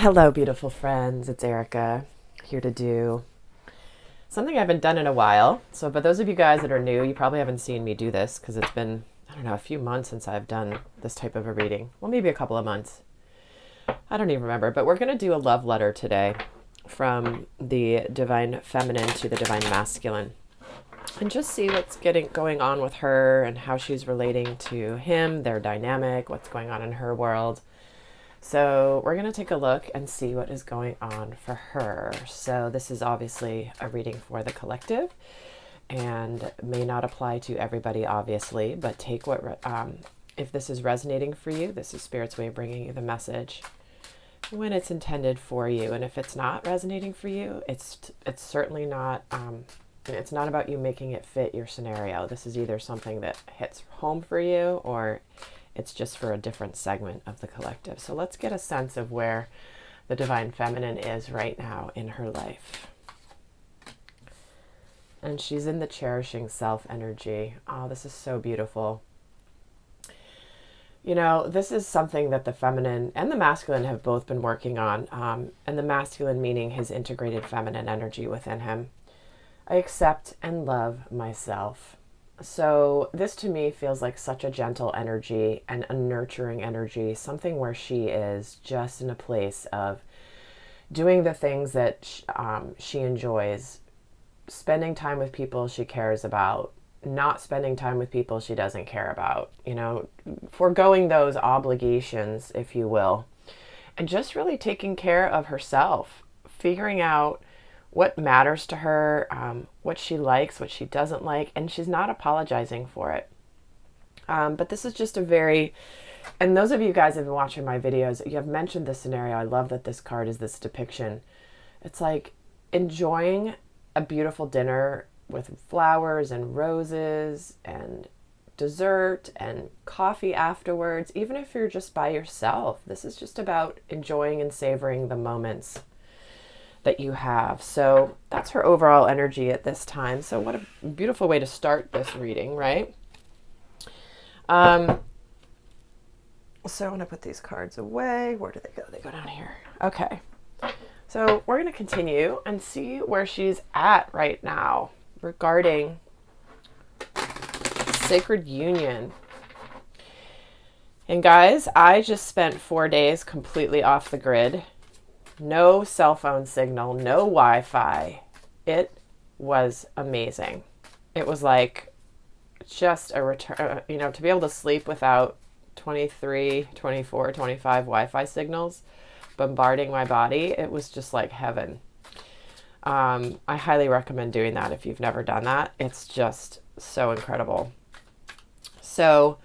Hello, beautiful friends. It's Erika here to do something I haven't done in a while. So, but those of you guys that are new, you probably haven't seen me do this because it's been, I don't know, a few months since I've done this type of a reading. Well, maybe a couple of months. I don't even remember. But we're going to do a love letter today from the divine feminine to the divine masculine, and just see what's going on with her and how she's relating to him, their dynamic, what's going on in her world. So we're going to take a look and see what is going on for her. So this is obviously a reading for the collective and may not apply to everybody, obviously, but take what, if this is resonating for you, this is Spirit's way of bringing you the message when it's intended for you. And if it's not resonating for you, it's certainly not, it's not about you making it fit your scenario. This is either something that hits home for you or it's just for a different segment of the collective. So let's get a sense of where the divine feminine is right now in her life. And she's in the cherishing self energy. Oh, this is so beautiful. You know, this is something that the feminine and the masculine have both been working on. And the masculine meaning his integrated feminine energy within him. I accept and love myself. So this to me feels like such a gentle energy and a nurturing energy, something where she is just in a place of doing the things that she enjoys, spending time with people she cares about, not spending time with people she doesn't care about, you know, foregoing those obligations, if you will, and just really taking care of herself, figuring out what matters to her, what she likes, what she doesn't like, and she's not apologizing for it. But this is just a very, and those of you guys who have been watching my videos, you have mentioned this scenario. I love that this card is this depiction. It's like enjoying a beautiful dinner with flowers and roses and dessert and coffee afterwards, even if you're just by yourself. This is just about enjoying and savoring the moments that you have. So that's her overall energy at this time. So what a beautiful way to start this reading, right? So I'm going to put these cards away. Where do they go? They go down here. Okay. So we're going to continue and see where she's at right now regarding sacred union. And guys, I just spent 4 days completely off the grid. No cell phone signal, no Wi-Fi. It was amazing. It was like just a return, you know, to be able to sleep without 23, 24, 25 Wi-Fi signals bombarding my body. It was just like heaven. I highly recommend doing that if you've never done that. It's just so incredible. So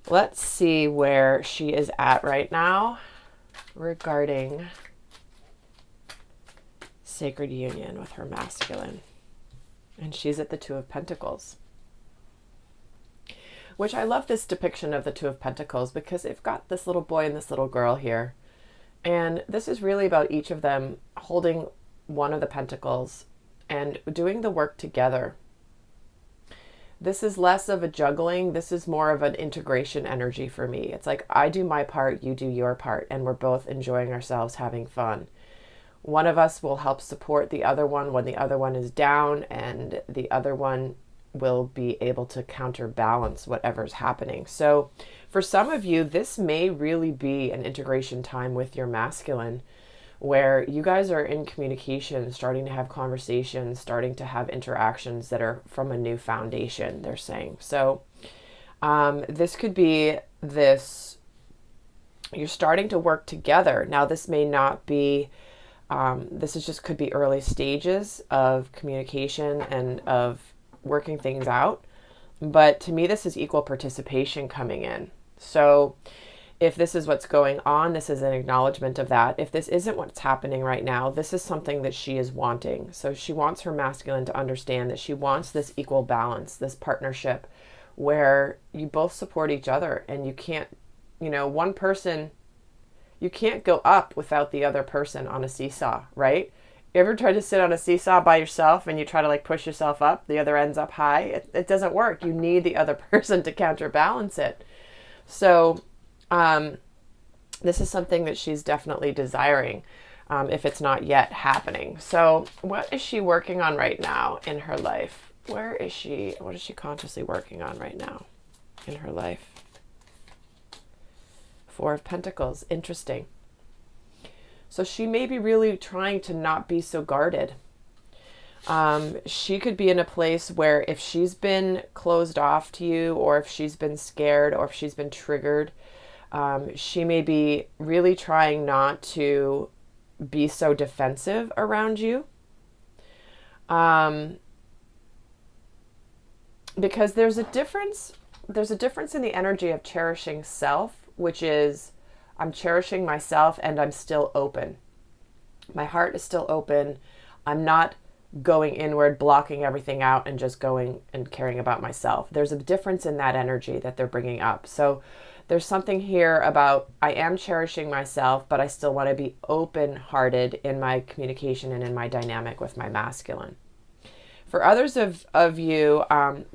let's see where she is at right now regarding sacred union with her masculine. And she's at the Two of Pentacles, which I love this depiction of the Two of Pentacles because they've got this little boy and this little girl here. And this is really about each of them holding one of the pentacles and doing the work together. This is less of a juggling. This is more of an integration energy for me. It's like I do my part, you do your part, and we're both enjoying ourselves, having fun. One of us will help support the other one when the other one is down, and the other one will be able to counterbalance whatever's happening. So for some of you, this may really be an integration time with your masculine where you guys are in communication, starting to have conversations, starting to have interactions that are from a new foundation, they're saying. So this could be this, you're starting to work together. Now, this may not be this is just could be early stages of communication and of working things out. But to me, this is equal participation coming in. So if this is what's going on, this is an acknowledgement of that. If this isn't what's happening right now, this is something that she is wanting. So she wants her masculine to understand that she wants this equal balance, this partnership where you both support each other and you can't, you know, one person, you can't go up without the other person on a seesaw, right? You ever try to sit on a seesaw by yourself and you try to like push yourself up, the other end's up high? It doesn't work. You need the other person to counterbalance it. So this is something that she's definitely desiring, if it's not yet happening. So what is she working on right now in her life? Where is she? What is she consciously working on right now in her life? Four of Pentacles. Interesting. So she may be really trying to not be so guarded. She could be in a place where if she's been closed off to you, or if she's been scared, or if she's been triggered, she may be really trying not to be so defensive around you. Because there's a difference in the energy of cherishing self, which is I'm cherishing myself and I'm still open. My heart is still open. I'm not going inward, blocking everything out and just going and caring about myself. There's a difference in that energy that they're bringing up. So there's something here about I am cherishing myself, but I still want to be open-hearted in my communication and in my dynamic with my masculine. For others of you,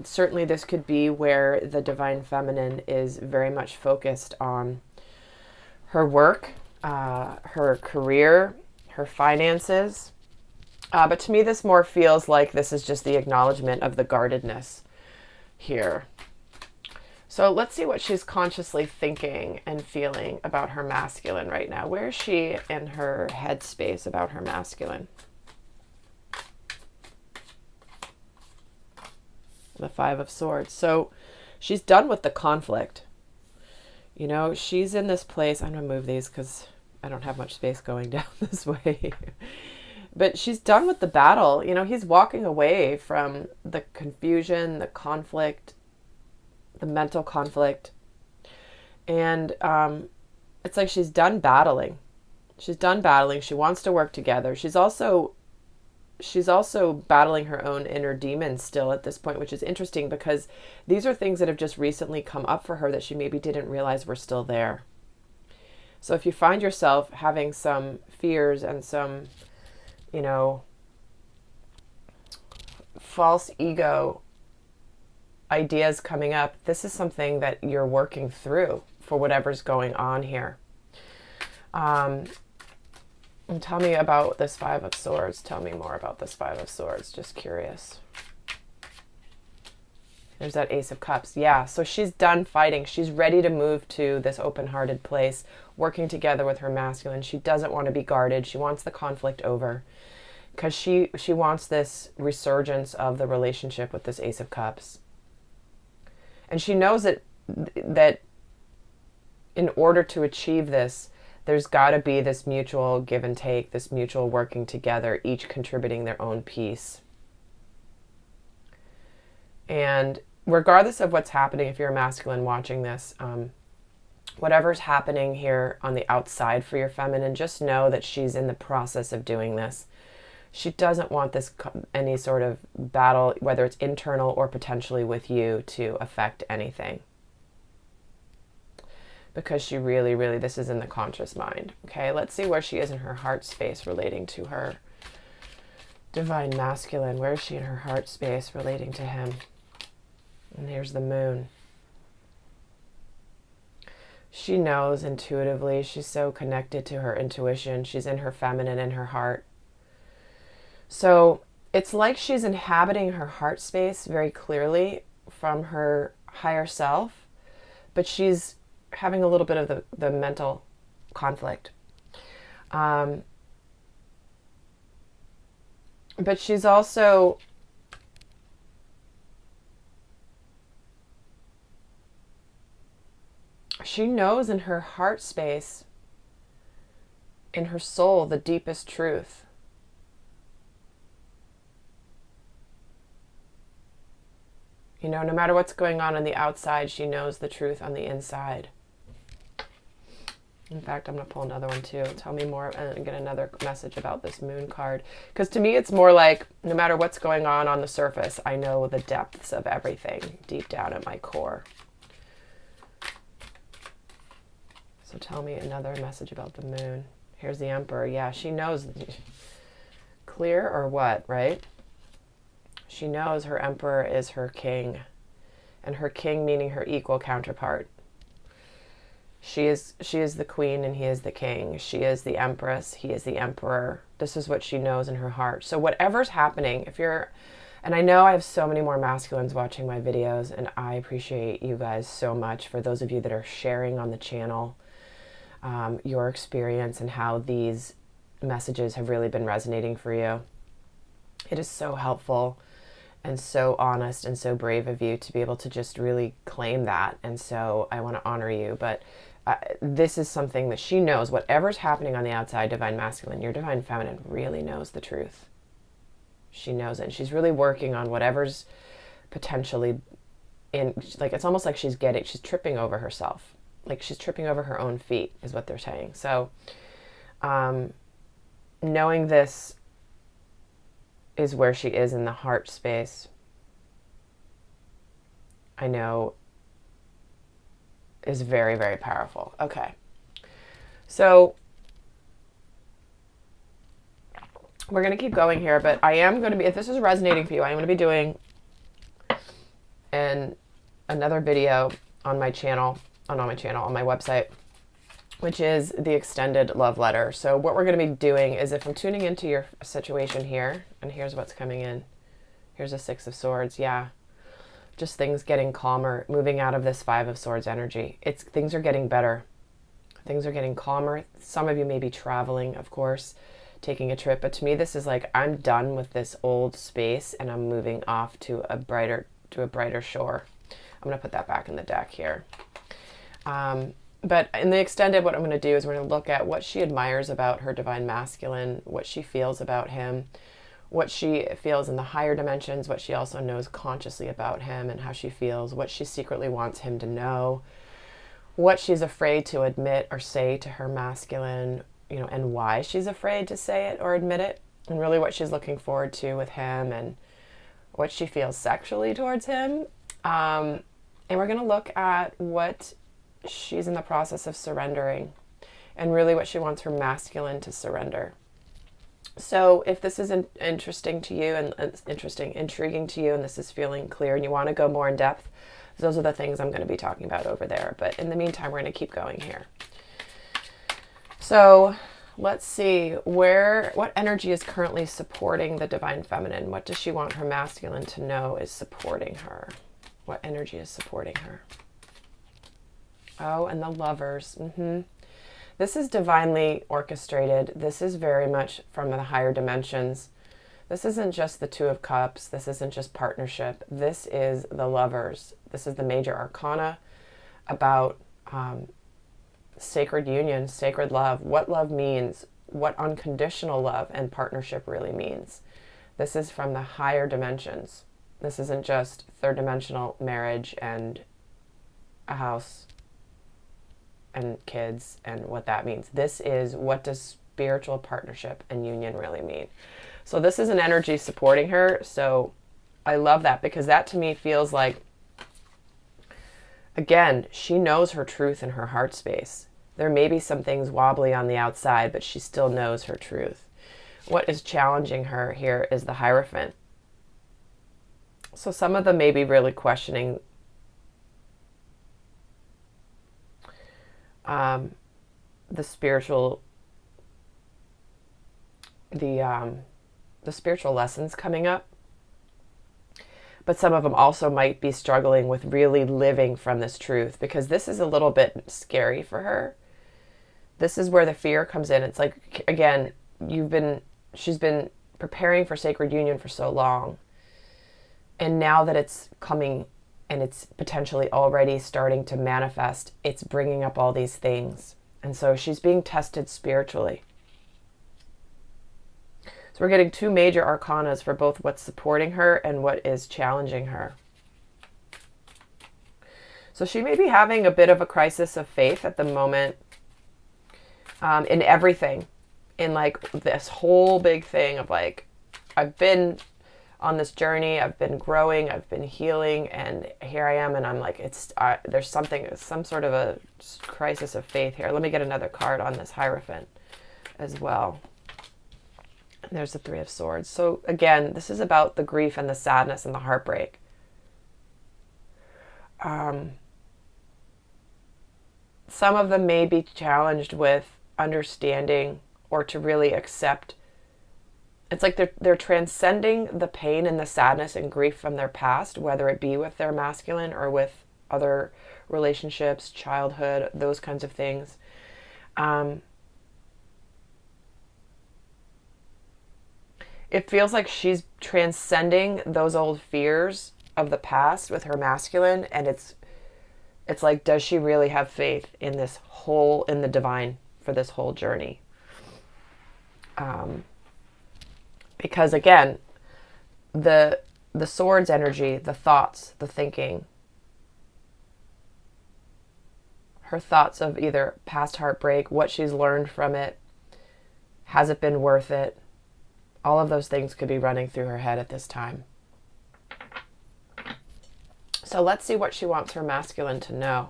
certainly this could be where the divine feminine is very much focused on her work, her career, her finances. But to me, this more feels like this is just the acknowledgement of the guardedness here. So let's see what she's consciously thinking and feeling about her masculine right now. Where is she in her headspace about her masculine? The Five of Swords. So she's done with the conflict. You know, she's in this place. I'm going to move these because I don't have much space going down this way. But she's done with the battle. You know, he's walking away from the confusion, the conflict, the mental conflict. And it's like she's done battling. She's done battling. She wants to work together. She's also battling her own inner demons still at this point, which is interesting because these are things that have just recently come up for her that she maybe didn't realize were still there. So if you find yourself having some fears and some, you know, false ego ideas coming up, this is something that you're working through for whatever's going on here. And tell me about this Five of Swords. Tell me more about this Five of Swords. Just curious. There's that Ace of Cups. Yeah, so she's done fighting. She's ready to move to this open-hearted place, working together with her masculine. She doesn't want to be guarded. She wants the conflict over because she wants this resurgence of the relationship with this Ace of Cups. And she knows that in order to achieve this, there's got to be this mutual give and take, this mutual working together, each contributing their own piece. And regardless of what's happening, if you're a masculine watching this, whatever's happening here on the outside for your feminine, just know that she's in the process of doing this. She doesn't want this any sort of battle, whether it's internal or potentially with you, to affect anything. Because she really, really, this is in the conscious mind. Okay, let's see where she is in her heart space relating to her divine masculine. Where is she in her heart space relating to him? And here's the moon. She knows intuitively. She's so connected to her intuition. She's in her feminine, in her heart. So it's like she's inhabiting her heart space very clearly from her higher self, but she's having a little bit of the mental conflict. But she's also she knows in her heart space, in her soul, the deepest truth. You know, no matter what's going on the outside, she knows the truth on the inside. In fact, I'm going to pull another one too. Tell me more and get another message about this moon card. Because to me, it's more like no matter what's going on the surface, I know the depths of everything deep down at my core. So tell me another message about the moon. Here's the Emperor. Yeah, she knows. Clear or what, right? She knows her Emperor is her king. And her king meaning her equal counterpart. She is the queen and he is the king. She is the empress, he is the emperor. This is what she knows in her heart. So whatever's happening, and I know I have so many more masculines watching my videos, and I appreciate you guys so much, for those of you that are sharing on the channel, your experience and how these messages have really been resonating for you. It is so helpful and so honest and so brave of you to be able to just really claim that. And so I want to honor you. But this is something that she knows. Whatever's happening on the outside, divine masculine, your divine feminine really knows the truth. She knows it. And she's really working on whatever's potentially in, like, it's almost like she's tripping over herself. Like she's tripping over her own feet is what they're saying. So knowing this is where she is in the heart space, I know is very, very powerful. Okay. So we're going to keep going here, but I am going to be, if this is resonating for you, I'm going to be doing another video on my channel, on my website, which is the extended love letter. So what we're going to be doing is, if I'm tuning into your situation here, and here's what's coming in. Here's a 6 of Swords. Yeah. Just things getting calmer, moving out of this 5 of Swords energy. Things are getting better. Things are getting calmer. Some of you may be traveling, of course, taking a trip. But to me, this is like, I'm done with this old space and I'm moving off to a brighter shore. I'm going to put that back in the deck here. But in the extended, what I'm going to do is we're going to look at what she admires about her divine masculine, what she feels about him, what she feels in the higher dimensions, what she also knows consciously about him and how she feels, what she secretly wants him to know, what she's afraid to admit or say to her masculine, and why she's afraid to say it or admit it, and really what she's looking forward to with him and what she feels sexually towards him. And we're going to look at what she's in the process of surrendering and really what she wants her masculine to surrender. So if this is interesting to you and intriguing to you, and this is feeling clear and you want to go more in depth, those are the things I'm going to be talking about over there. But in the meantime, we're going to keep going here. So let's see what energy is currently supporting the divine feminine. What does she want her masculine to know is supporting her? What energy is supporting her? Oh, and the Lovers. This is divinely orchestrated. This is very much from the higher dimensions. This isn't just the 2 of Cups. This isn't just partnership. This is the Lovers. This is the major arcana about sacred union, sacred love, what love means, what unconditional love and partnership really means. This is from the higher dimensions. This isn't just third dimensional marriage and a house and kids and what that means. This is, what does spiritual partnership and union really mean? So this is an energy supporting her. So I love that, because that to me feels like, again, she knows her truth in her heart space. There may be some things wobbly on the outside, but she still knows her truth. What is challenging her here is the Hierophant. So some of them may be really questioning the spiritual lessons coming up. But some of them also might be struggling with really living from this truth, because this is a little bit scary for her. This is where the fear comes in. It's like, again, she's been preparing for sacred union for so long. And now that it's coming and it's potentially already starting to manifest, it's bringing up all these things. And so she's being tested spiritually. So we're getting 2 major arcanas for both what's supporting her and what is challenging her. So she may be having a bit of a crisis of faith at the moment, in everything. In like this whole big thing of like, I've been on this journey, I've been growing, I've been healing, and here I am, and I'm like, there's some sort of a crisis of faith here. Let me get another card on this Hierophant as well. And there's the 3 of Swords. So again, this is about the grief and the sadness and the heartbreak. some of them may be challenged with understanding or to really accept. It's like they're transcending the pain and the sadness and grief from their past, whether it be with their masculine or with other relationships, childhood, those kinds of things. It feels like she's transcending those old fears of the past with her masculine, and it's like, does she really have faith in in the divine for this whole journey? Because again, the swords energy, the thoughts, the thinking, her thoughts of either past heartbreak, what she's learned from it, has it been worth it? All of those things could be running through her head at this time. So let's see what she wants her masculine to know.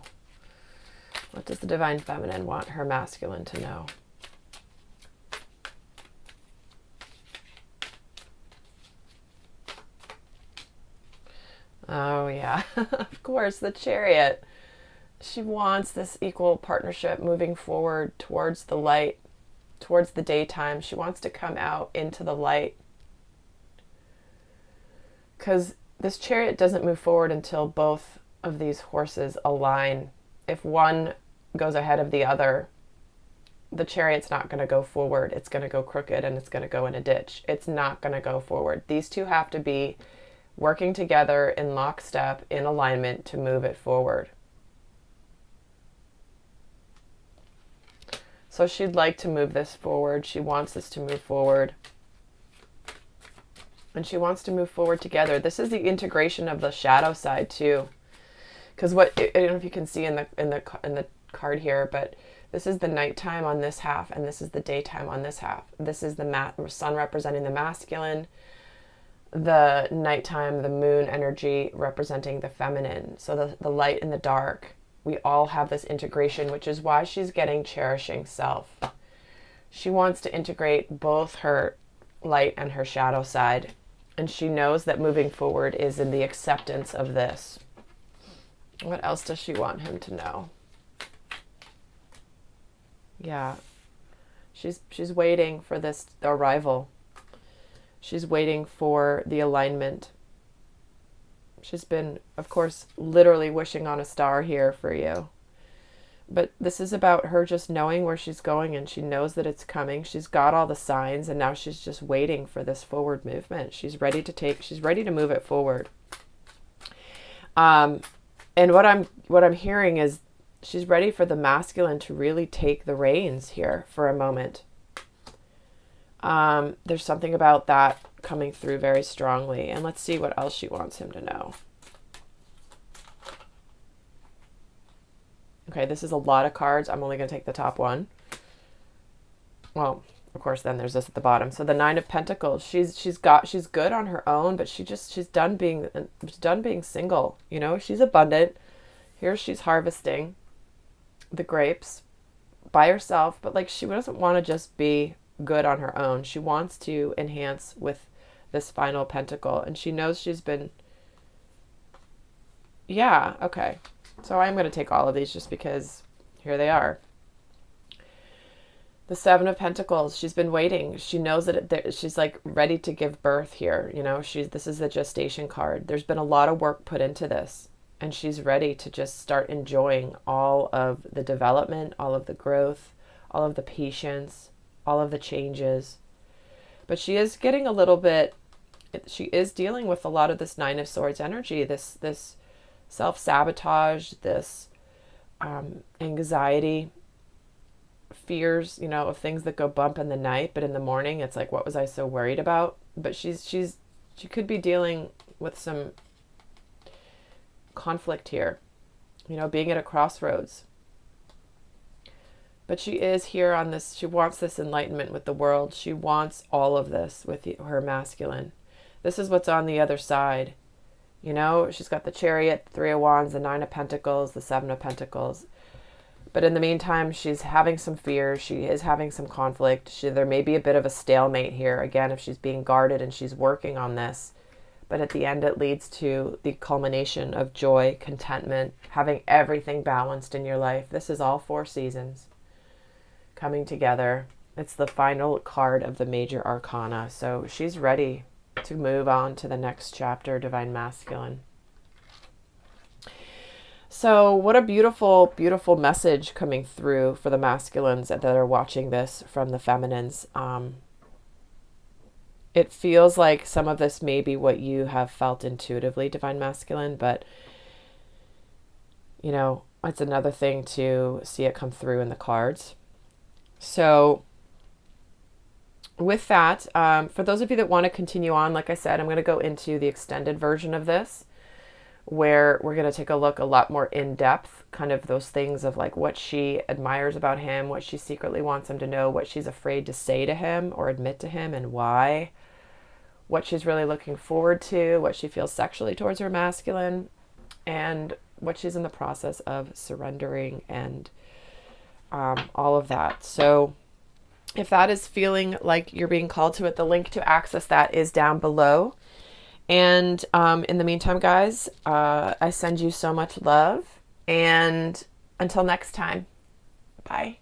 What does the divine feminine want her masculine to know? Oh yeah, of course, the Chariot. She wants this equal partnership moving forward towards the light, towards the daytime. She wants to come out into the light. Because this Chariot doesn't move forward until both of these horses align. If one goes ahead of the other, the Chariot's not going to go forward. It's going to go crooked and it's going to go in a ditch. It's not going to go forward. These two have to be working together in lockstep, in alignment to move it forward. So she'd like to move this forward. She wants this to move forward. And she wants to move forward together. This is the integration of the shadow side too. Because what, I don't know if you can see in the card here, but this is the nighttime on this half, and this is the daytime on this half. This is the sun representing the masculine, the nighttime, the moon energy representing the feminine. So the light and the dark, we all have this integration, which is why she's getting cherishing self. She wants to integrate both her light and her shadow side. And she knows that moving forward is in the acceptance of this. What else does she want him to know? Yeah. She's waiting for this arrival. She's waiting for the alignment. She's been, of course, literally wishing on a star here for you. But this is about her just knowing where she's going, and she knows that it's coming. She's got all the signs, and now she's just waiting for this forward movement. She's ready to move it forward. And what I'm hearing is she's ready for the masculine to really take the reins here for a moment. There's something about that coming through very strongly. And let's see what else she wants him to know. Okay, this is a lot of cards. I'm only going to take the top one. Well, of course, then there's this at the bottom. So the Nine of Pentacles. She's good on her own, but she's done being single. You know, she's abundant. Here she's harvesting the grapes by herself, but like she doesn't want to just be good on her own. She wants to enhance with this final pentacle, and she knows she's been. Yeah, okay. So I'm going to take all of these just because here they are. The Seven of Pentacles. She's been waiting. She knows that she's like ready to give birth here. You know, this is the gestation card. There's been a lot of work put into this, and she's ready to just start enjoying all of the development, all of the growth, all of the patience, all of the changes. But she is getting a little bit, she is dealing with a lot of this Nine of Swords energy, this self-sabotage, this anxiety, fears, you know, of things that go bump in the night, but in the morning it's like, what was I so worried about? But she could be dealing with some conflict here, you know, being at a crossroads. But she is here on this, she wants this enlightenment with the world. She wants all of this with her masculine. This is what's on the other side. You know, she's got the Chariot, the Three of Wands, the Nine of Pentacles, the Seven of Pentacles. But in the meantime, she's having some fears. She is having some conflict. There may be a bit of a stalemate here. Again, if she's being guarded and she's working on this. but at the end it leads to the culmination of joy, contentment, having everything balanced in your life. This is all 4 seasons coming together. It's the final card of the major arcana. So she's ready to move on to the next chapter, Divine Masculine. So what a beautiful, beautiful message coming through for the masculines that are watching this from the feminines. It feels like some of this may be what you have felt intuitively, Divine Masculine, but, you know, it's another thing to see it come through in the cards. So with that, for those of you that want to continue on, like I said, I'm going to go into the extended version of this, where we're going to take a look a lot more in depth, kind of those things of like what she admires about him, what she secretly wants him to know, what she's afraid to say to him or admit to him and why, what she's really looking forward to, what she feels sexually towards her masculine, and what she's in the process of surrendering and all of that. So if that is feeling like you're being called to it, the link to access that is down below. And in the meantime, guys, I send you so much love. And until next time, bye.